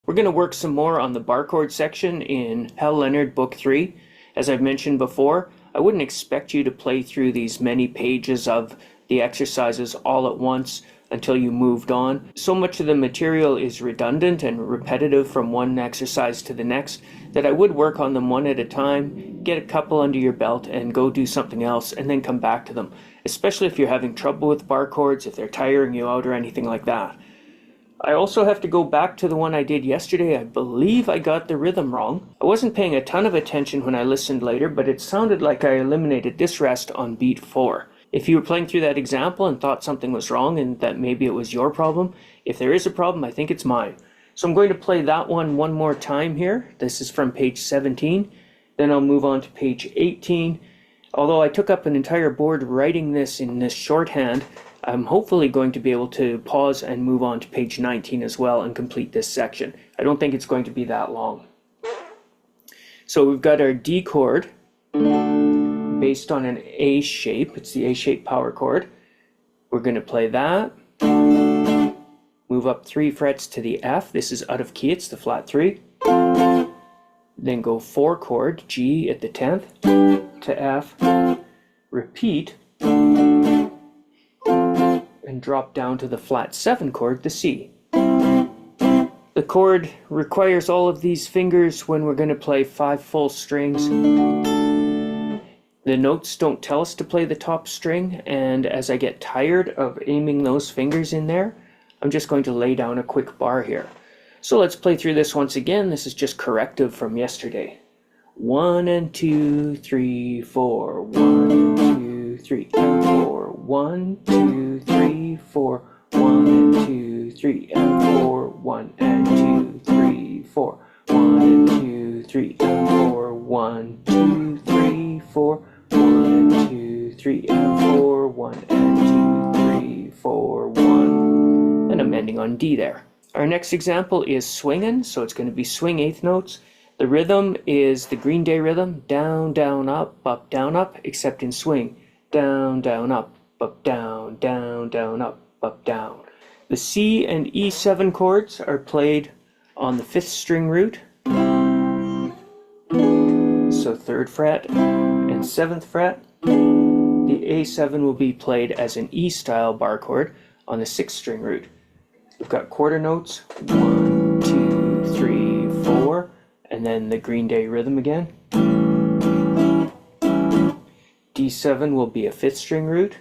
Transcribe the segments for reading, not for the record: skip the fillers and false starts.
We're going to work some more on the bar chord section in Hal Leonard Book 3. As I've mentioned before, I wouldn't expect you to play through these many pages of the exercises all at once until you moved on. So much of the material is redundant and repetitive from one exercise to the next that I would work on them one at a time, get a couple under your belt and go do something else and then come back to them, especially if you're having trouble with bar chords, if they're tiring you out or anything like that. I also have to go back to the one I did yesterday. I believe I got the rhythm wrong. I wasn't paying a ton of attention when I listened later, but it sounded like I eliminated this rest on beat 4. If you were playing through that example and thought something was wrong and that maybe it was your problem, if there is a problem, I think it's mine. So I'm going to play that one more time here. This is from page 17. Then I'll move on to page 18. Although I took up an entire board writing this in this shorthand, I'm hopefully going to be able to pause and move on to page 19 as well and complete this section. I don't think it's going to be that long. So we've got our D chord based on an A shape. It's the A shape power chord. We're going to play that. Move up 3 frets to the F. This is out of key. It's the flat 3. Then go 4 chord, G at the 10th to F. Repeat. And drop down to the flat 7 chord, the C. The chord requires all of these fingers when we're going to play 5 full strings. The notes don't tell us to play the top string, and as I get tired of aiming those fingers in there, I'm just going to lay down a quick bar here. So let's play through this once again. This is just corrective from yesterday. 1 and 2, 3, 4. 1 and 2, 3 and 4. 1, 2, 3, 4. 1 and 2, 3 and 4. 1 and 2, 3, 4. 1 and 2, 3 and 4. 1, 2, 3, 4. 1 and 2, 3 and 4. 1 and 2, 3, 4. 1. And I'm ending on D there. Our next example is swinging, so it's going to be swing eighth notes. The rhythm is the Green Day rhythm, down, down, up, except in swing. Down, down, up, down, down, down, up, down. The C and E7 chords are played on the 5th string root. So 3rd fret and 7th fret. The A7 will be played as an E style bar chord on the 6th string root. We've got quarter notes, 1, 2, 3, 4, and then the Green Day rhythm again. D7 will be a 5th string root.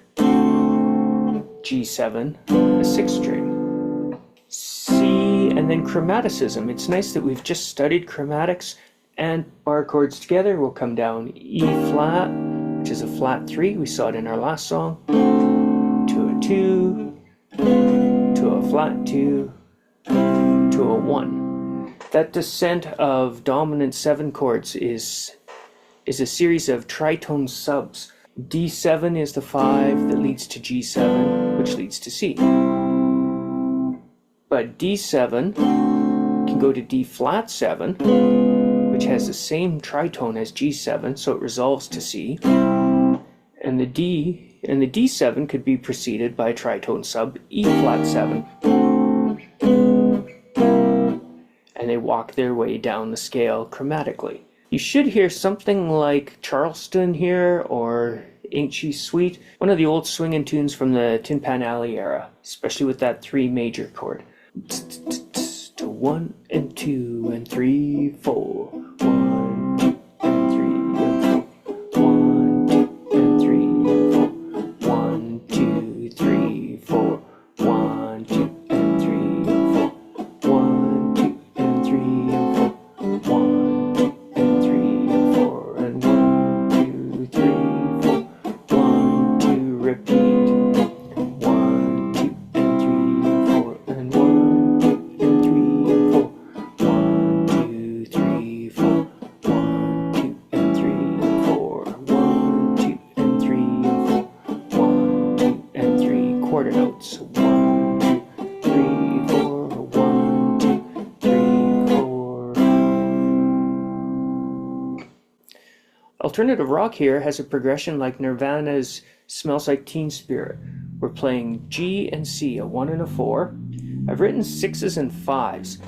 G7, a 6th string. C, and then chromaticism. It's nice that we've just studied chromatics and bar chords together. We'll come down E flat, which is a flat 3. We saw it in our last song. To a 2. To a flat 2, to a 1. That descent of dominant 7 chords is a series of tritone subs. D7 is the 5 that leads to G7, which leads to C. But D7 can go to D flat 7, which has the same tritone as G7, so it resolves to C. And the D7 could be preceded by a tritone sub E flat 7. And they walk their way down the scale chromatically. You should hear something like Charleston here or Ain't She Sweet, one of the old swinging tunes from the Tin Pan Alley era, especially with that 3 major chord. To 1 and 2 and 3, 4. 1, 2 and 3 and 4. 1, 2 and 3 and 4. 1, 2, 3, 4. 1, 2 and 3 and 4. 1, 2 and 3 and 4. 1, 2 and 3 and 4. And 1, 2, 3, 4. 1, 2, repeat. 1, 2 and 3 and 4. And 1, 2 and 3 and 4. 1, 2, 3, 4. 1, 2 and 3 and 4. 1, 2 and 3 and 4. 1, 2 and 3 quarter notes. 1, 2, 3, 4. 1, 2, 3, 4. Alternative rock here has a progression like Nirvana's Smells Like Teen Spirit. We're playing G and C, a 1 and a 4. I've written 6s and 5s.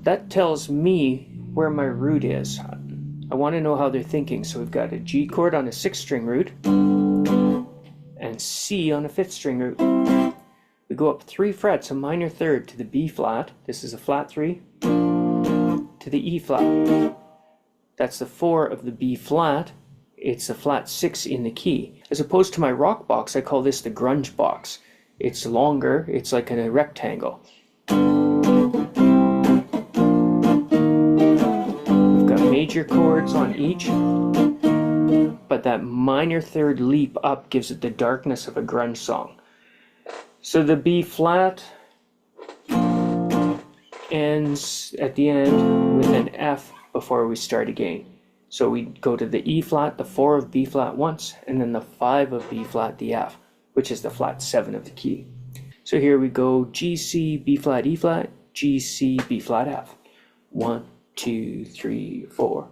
that tells me where my root is. I want to know how they're thinking. So we've got a G chord on a 6th-string root and C on a 5th-string root. We go up 3 frets, a minor third, to the B flat. This is a flat 3. To the E flat. That's the 4 of the B flat. It's a flat 6 in the key. As opposed to my rock box, I call this the grunge box. It's longer, it's like a rectangle. We've got major chords on each, but that minor third leap up gives it the darkness of a grunge song. So the B flat ends at the end with an F before we start again. So we go to the E flat, the 4 of B flat once, and then the 5 of B flat, the F, which is the flat 7 of the key. So here we go: G, C, B flat, E flat, G, C, B flat, F. 1, 2, 3, 4.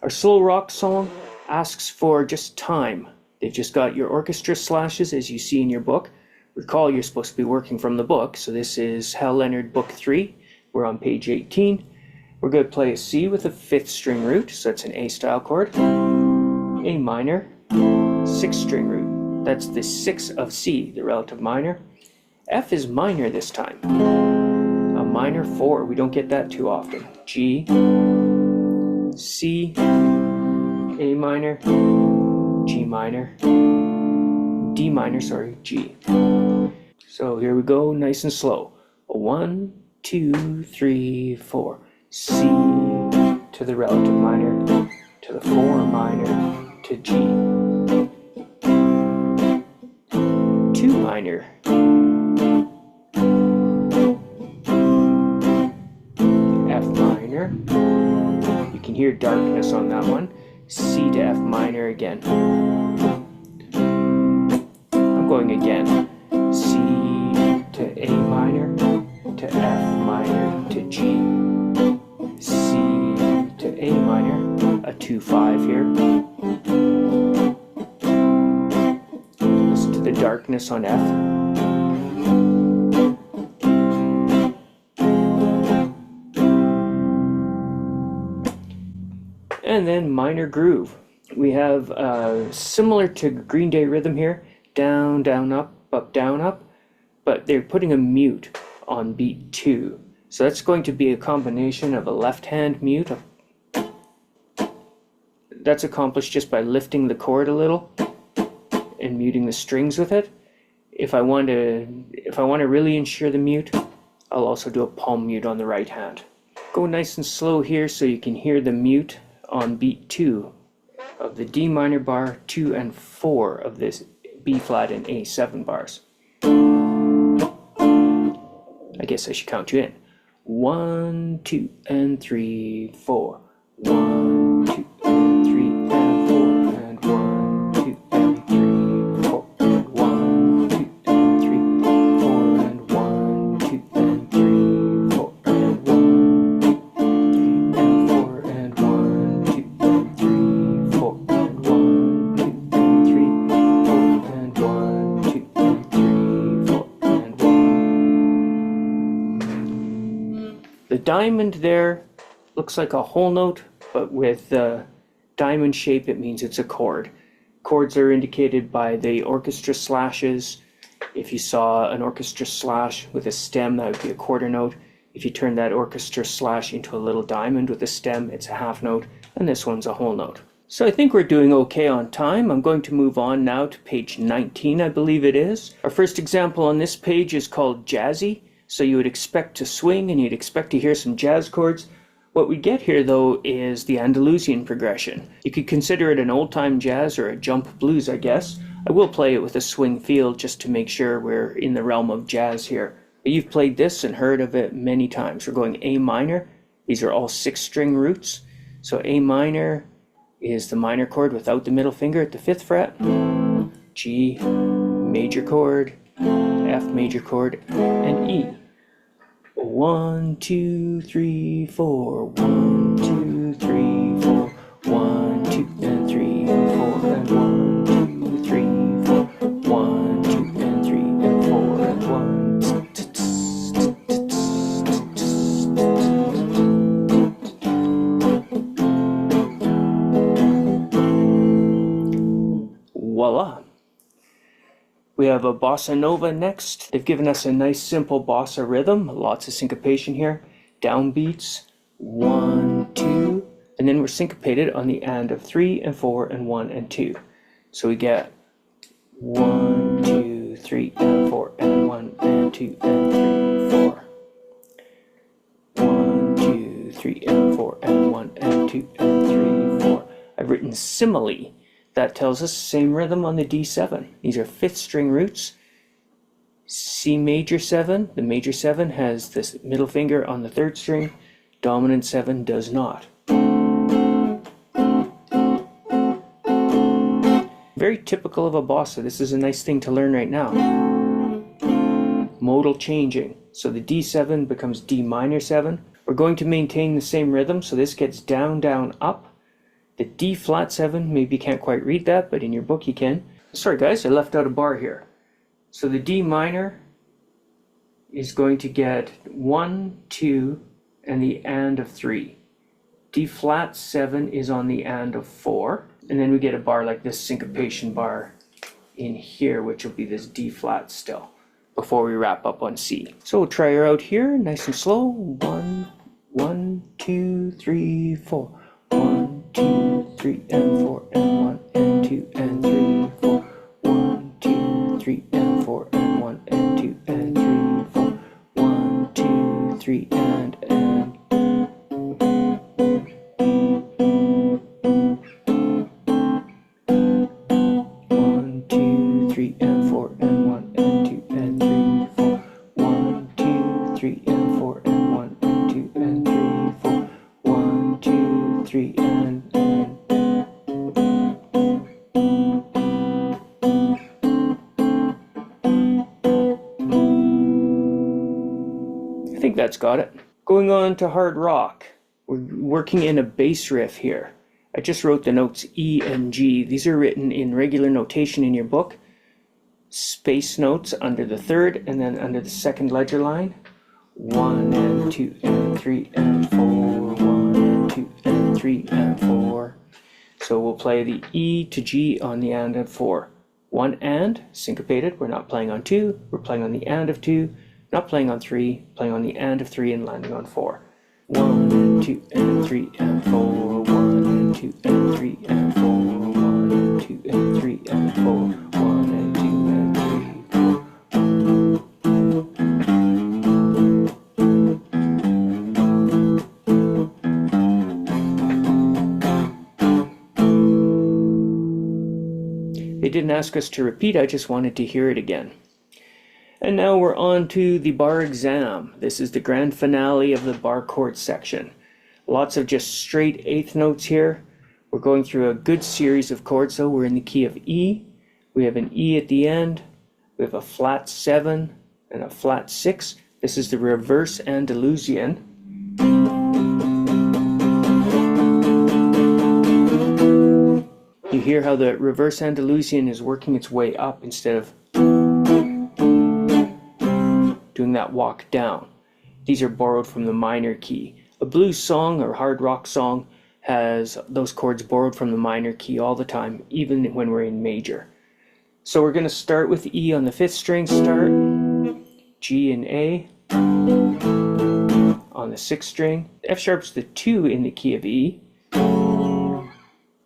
Our slow rock song asks for just time. They've just got your orchestra slashes as you see in your book. Recall you're supposed to be working from the book, so this is Hal Leonard Book 3. We're on page 18. We're going to play a C with a 5th-string root, so that's an A style chord. A minor, 6th-string root. That's the 6 of C, the relative minor. F is minor this time. A minor 4, we don't get that too often. G, C, A minor, G minor, D minor, sorry, G. So here we go, nice and slow. 1, 2, 3, 4. C to the relative minor, to the 4 minor, to G. 2 minor. F minor. You can hear darkness on that one. C to F minor again. I'm going again. C to A minor, to F minor, to G. C to A minor, a 2-5 here. Listen to the darkness on F. And then minor groove. We have similar to Green Day rhythm here, down, down, up, down, up, but they're putting a mute on beat 2. So that's going to be a combination of a left hand mute. That's accomplished just by lifting the chord a little and muting the strings with it. If I want to really ensure the mute, I'll also do a palm mute on the right hand. Go nice and slow here so you can hear the mute on beat 2 of the D minor bar, 2 and 4 of this B flat and A7 bars. I guess I should count you in. 1, 2, and 3, 4. 1, 2, and 3, and 4, and 1, 2, and 3, 4, and 1, 2, and 3, 4, and 1, 2, and 3, 4, and 1, 2, and 4, and 1, 2, and 3, 4, and 1, 2, and 3, 4, and 1, 2, and 3, 4, and 1. The diamond there looks like a whole note, but with the diamond shape it means it's a chord. Chords are indicated by the orchestra slashes. If you saw an orchestra slash with a stem, that would be a quarter note. If you turn that orchestra slash into a little diamond with a stem, it's a half note, and this one's a whole note. So I think we're doing okay on time. I'm going to move on now to page 19, I believe it is. Our first example on this page is called Jazzy. So you would expect to swing and you'd expect to hear some jazz chords. What we get here, though, is the Andalusian progression. You could consider it an old-time jazz or a jump blues, I guess. I will play it with a swing feel just to make sure we're in the realm of jazz here. But you've played this and heard of it many times. We're going A minor. These are all 6-string roots. So A minor is the minor chord without the middle finger at the 5th fret. G, major chord, F major chord, and E. 1, 2, 3, 4. 1, 2, 3, 4. 1, 2, and 3, and 4, and 1, 2, 3, 4. 1, 2, and 3, and 4, and 1. Voila! We have a bossa nova next. They've given us a nice simple bossa rhythm, lots of syncopation here, downbeats, 1, 2, and then we're syncopated on the and of 3 and 4 and 1 and 2. So we get 1, 2, 3 and 4 and 1 and 2 and 3, 4. 1, 2, 3 and 4 and 1 and 2 and 3, 4. I've written simile. That tells us same rhythm on the D7. These are 5th string roots. C major 7, the major 7 has this middle finger on the 3rd string. Dominant 7 does not. Very typical of a bossa. This is a nice thing to learn right now. Modal changing. So the D7 becomes D minor 7. We're going to maintain the same rhythm, so this gets down, down, up. The D flat 7, maybe you can't quite read that, but in your book you can. Sorry guys, I left out a bar here. So the D minor is going to get 1, 2, and the and of 3. D flat 7 is on the and of 4. And then we get a bar like this syncopation bar in here, which will be this D flat still, before we wrap up on C. So we'll try her out here, nice and slow. 1, 1, 2, 3, 4. 1, 2, 3, and 4, and 1, and 2, and 3, 4. 1, 2, 3, and 4, and 1, and 2, and 3, 4. 1, 2, 3, and. 1, 2, 3, and 4, and 1, and 2, and 3, 4. 1, 2, 3, and 4, and 1, and 2, and 3, 4. 1, 2, 3, and. I think that's got it. Going on to hard rock. We're working in a bass riff here. I just wrote the notes E and G. These are written in regular notation in your book. Space notes under the 3rd and then under the 2nd ledger line. 1 and 2 and 3 and 4. 1 and 2 and 3 and 4. So we'll play the E to G on the and of 4. 1 and, syncopated. We're not playing on 2. We're playing on the and of 2. Not playing on 3. Playing on the and of 3 and landing on 4. 1 and 2 and 3 and 4. 1 and 2 and 3 and 4. 1 and 2 and 3 and 4. 1 and 2 and 3. They didn't ask us to repeat, I just wanted to hear it again. And now we're on to the bar exam. This is the grand finale of the bar chord section. Lots of just straight 8th notes here. We're going through a good series of chords, so we're in the key of E. We have an E at the end. We have a flat 7 and a flat 6. This is the reverse Andalusian. You hear how the reverse Andalusian is working its way up instead of doing that walk down. These are borrowed from the minor key. A blues song or hard rock song has those chords borrowed from the minor key all the time, even when we're in major. So we're going to start with E on the 5th string start, G and A on the 6th string, F sharp's the 2 in the key of E,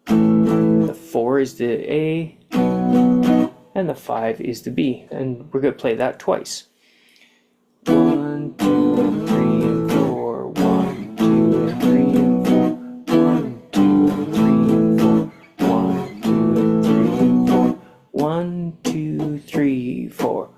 the 4 is the A, and the 5 is the B, and we're going to play that twice. 1, 2, and 3, and 4. 1, 2, and 3, and 4. 1, 2, and 3, and 4. 1, 2, and 3, and 4. 1, 2, 3, 4.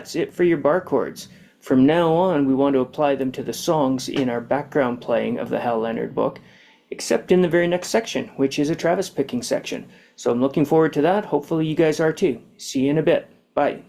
that's it for your bar chords. From now on, we want to apply them to the songs in our background playing of the Hal Leonard book, except in the very next section, which is a Travis picking section. So I'm looking forward to that. Hopefully you guys are too. See you in a bit. Bye.